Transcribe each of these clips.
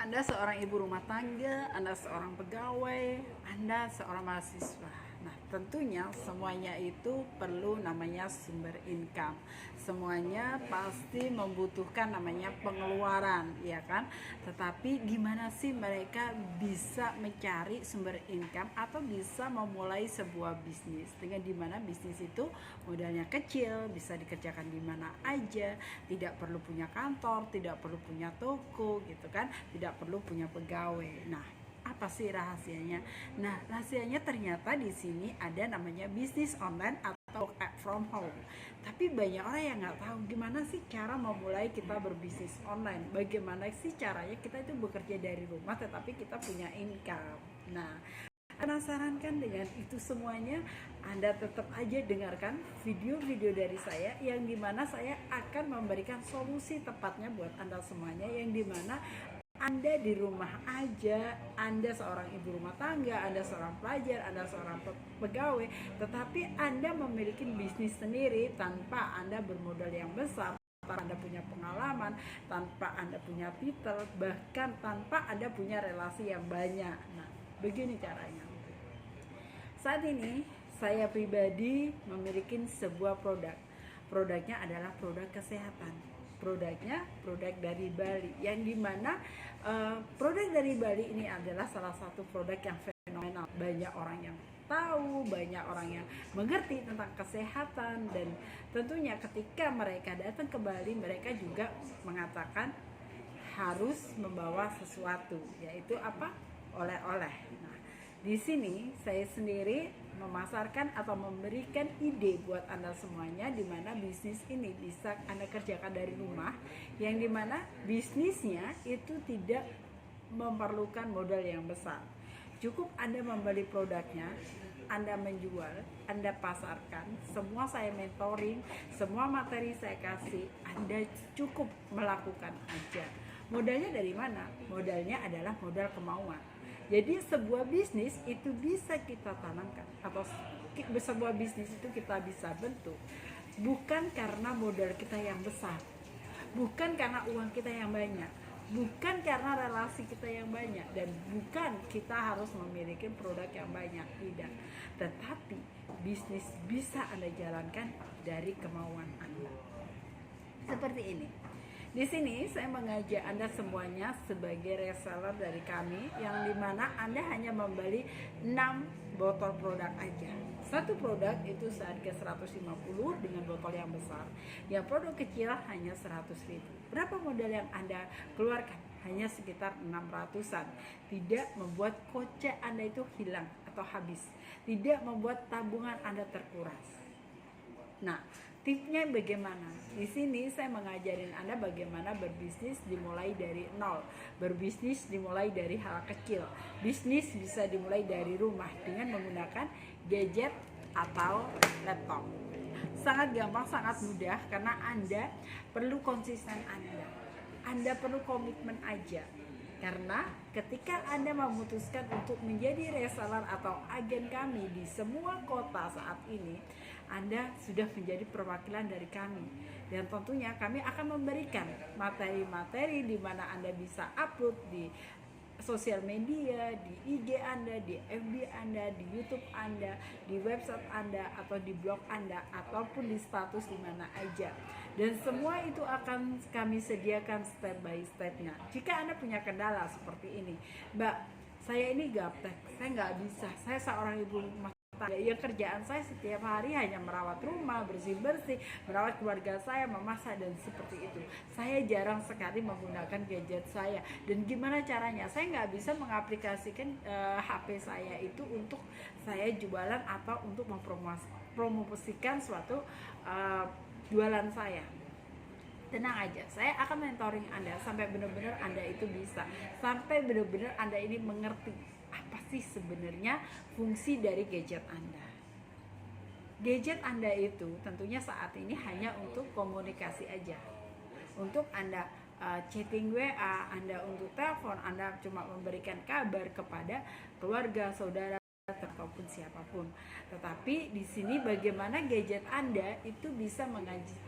Anda seorang ibu rumah tangga, Anda seorang pegawai, Anda seorang mahasiswa. Nah, tentunya semuanya itu perlu namanya sumber income. Semuanya pasti membutuhkan namanya pengeluaran, ya kan? Tetapi gimana sih mereka bisa mencari sumber income atau bisa memulai sebuah bisnis dengan dimana bisnis itu modalnya kecil, bisa dikerjakan di mana aja, tidak perlu punya kantor, tidak perlu punya toko gitu kan, tidak perlu punya pegawai. Nah, apa sih rahasianya? Nah, rahasianya ternyata di sini ada namanya bisnis online atau work from home. Tapi banyak orang yang nggak tahu gimana sih cara memulai kita berbisnis online. Bagaimana sih caranya kita itu bekerja dari rumah tetapi kita punya income. Nah, penasaran kan dengan itu semuanya? Anda tetap aja dengarkan video-video dari saya yang dimana saya akan memberikan solusi tepatnya buat Anda semuanya, yang dimana Anda di rumah aja, Anda seorang ibu rumah tangga, Anda seorang pelajar, Anda seorang pegawai, tetapi Anda memiliki bisnis sendiri tanpa Anda bermodal yang besar, tanpa Anda punya pengalaman, tanpa Anda punya titel, bahkan tanpa Anda punya relasi yang banyak. Nah, begini caranya. Saat ini saya pribadi memiliki sebuah produk. Produknya adalah produk kesehatan. Produknya produk dari Bali, yang dimana produk dari Bali ini adalah salah satu produk yang fenomenal. Banyak orang yang tahu, banyak orang yang mengerti tentang kesehatan, dan tentunya ketika mereka datang ke Bali, mereka juga mengatakan harus membawa sesuatu, yaitu apa? Oleh-oleh. Nah, di sini saya sendiri memasarkan atau memberikan ide buat Anda semuanya, di mana bisnis ini bisa Anda kerjakan dari rumah, yang dimana bisnisnya itu tidak memerlukan modal yang besar. Cukup Anda membeli produknya, Anda menjual, Anda pasarkan, semua saya mentoring, semua materi saya kasih, Anda cukup melakukan aja. Modalnya dari mana? Modalnya adalah modal kemauan. Jadi sebuah bisnis itu bisa kita tanamkan, atau sebuah bisnis itu kita bisa bentuk bukan karena modal kita yang besar, bukan karena uang kita yang banyak, bukan karena relasi kita yang banyak, dan bukan kita harus memiliki produk yang banyak, tidak. Tetapi bisnis bisa Anda jalankan dari kemauan Anda. Seperti ini. Di sini saya mengajak Anda semuanya sebagai reseller dari kami, yang dimana Anda hanya membeli 6 botol produk aja. Satu produk itu seharga 150 dengan botol yang besar. Yang produk kecil hanya 100.000. Berapa modal yang Anda keluarkan? Hanya sekitar 600-an. Tidak membuat kocek Anda itu hilang atau habis. Tidak membuat tabungan Anda terkuras. Nah, tipsnya bagaimana? Di sini saya mengajarin Anda bagaimana berbisnis dimulai dari nol. Berbisnis dimulai dari hal kecil. Bisnis bisa dimulai dari rumah dengan menggunakan gadget atau laptop. Sangat gampang, sangat mudah, karena Anda perlu konsisten Anda. Anda perlu komitmen aja. Karena ketika Anda memutuskan untuk menjadi reseller atau agen kami di semua kota saat ini, Anda sudah menjadi perwakilan dari kami. Dan tentunya kami akan memberikan materi-materi di mana Anda bisa upload di sosial media, di IG Anda, di FB Anda, di YouTube Anda, di website Anda, atau di blog Anda, ataupun di status di mana aja. Dan semua itu akan kami sediakan step by stepnya. Jika Anda punya kendala seperti ini, Mbak, saya ini gaptek, saya nggak bisa, saya seorang ibu rumah tangga, ya kerjaan saya setiap hari hanya merawat rumah, bersih-bersih, merawat keluarga saya, memasak, dan seperti itu. Saya jarang sekali menggunakan gadget saya, dan gimana caranya? Saya nggak bisa mengaplikasikan HP saya itu untuk saya jualan atau untuk mempromosikan suatu jualan saya. Tenang aja, saya akan mentoring Anda sampai benar-benar Anda itu bisa, sampai benar-benar Anda ini mengerti apa sih sebenarnya fungsi dari gadget Anda. Gadget Anda itu tentunya saat ini hanya untuk komunikasi aja, untuk Anda chatting WA, Anda untuk telepon, Anda cuma memberikan kabar kepada keluarga, saudara, ataupun siapapun. Tetapi di sini bagaimana gadget Anda itu bisa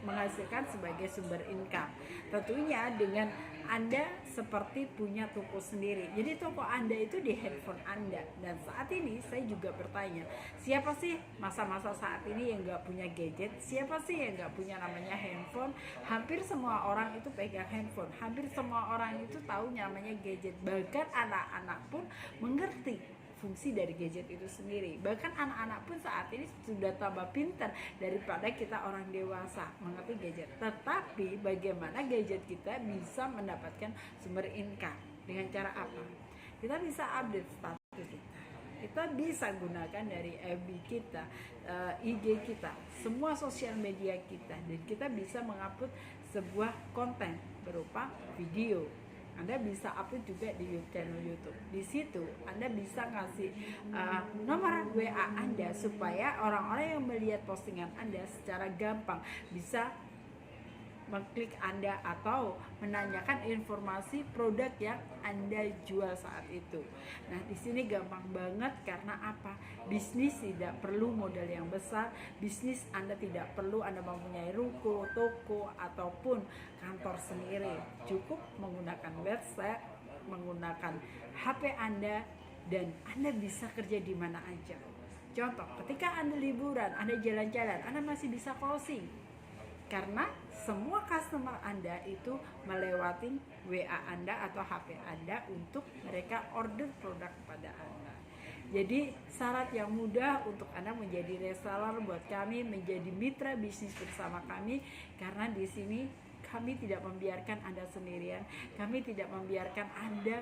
menghasilkan sebagai sumber income. Tentunya dengan Anda seperti punya toko sendiri. Jadi toko Anda itu di handphone Anda. Dan saat ini saya juga bertanya, siapa sih masa-masa saat ini yang nggak punya gadget? Siapa sih yang nggak punya namanya handphone? Hampir semua orang itu pegang handphone. Hampir semua orang itu tahu namanya gadget. Bahkan anak-anak pun mengerti fungsi dari gadget itu sendiri. Bahkan anak-anak pun saat ini sudah tambah pintar daripada kita orang dewasa mengerti gadget. Tetapi bagaimana gadget kita bisa mendapatkan sumber income? Dengan cara apa? Kita bisa update status kita. Kita bisa gunakan dari FB kita, IG kita, semua sosial media kita, dan kita bisa mengupload sebuah konten berupa video. Anda bisa upload juga di channel YouTube. Di situ Anda bisa ngasih nomor WA Anda supaya orang-orang yang melihat postingan Anda secara gampang bisa mengklik Anda atau menanyakan informasi produk yang Anda jual saat itu. Nah, di sini gampang banget karena apa? Bisnis tidak perlu modal yang besar. Bisnis Anda tidak perlu Anda mempunyai ruko, toko ataupun kantor sendiri. Cukup menggunakan website, menggunakan HP Anda, dan Anda bisa kerja di mana aja. Contoh, ketika Anda liburan, Anda jalan-jalan, Anda masih bisa closing. Karena semua customer Anda itu melewati WA Anda atau HP Anda untuk mereka order produk pada Anda. Jadi syarat yang mudah untuk Anda menjadi reseller buat kami, menjadi mitra bisnis bersama kami, karena di sini kami tidak membiarkan Anda sendirian. Kami tidak membiarkan Anda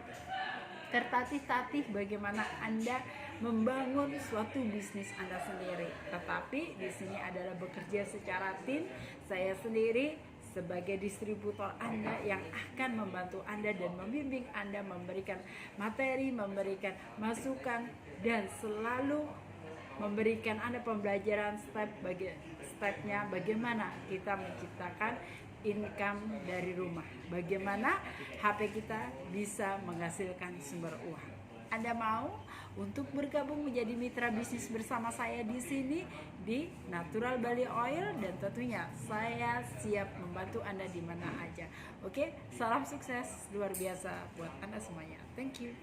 tertatih-tatih bagaimana Anda membangun suatu bisnis Anda sendiri. Tetapi di sini adalah bekerja secara tim. Saya sendiri sebagai distributor Anda yang akan membantu Anda dan membimbing Anda, memberikan materi, memberikan masukan, dan selalu memberikan Anda pembelajaran stepnya bagaimana kita menciptakan income dari rumah, bagaimana HP kita bisa menghasilkan sumber uang. Anda mau untuk bergabung menjadi mitra bisnis bersama saya di sini di Natural Bali Oil, dan tentunya saya siap membantu Anda di mana aja. Oke, salam sukses luar biasa buat Anda semuanya. Thank you.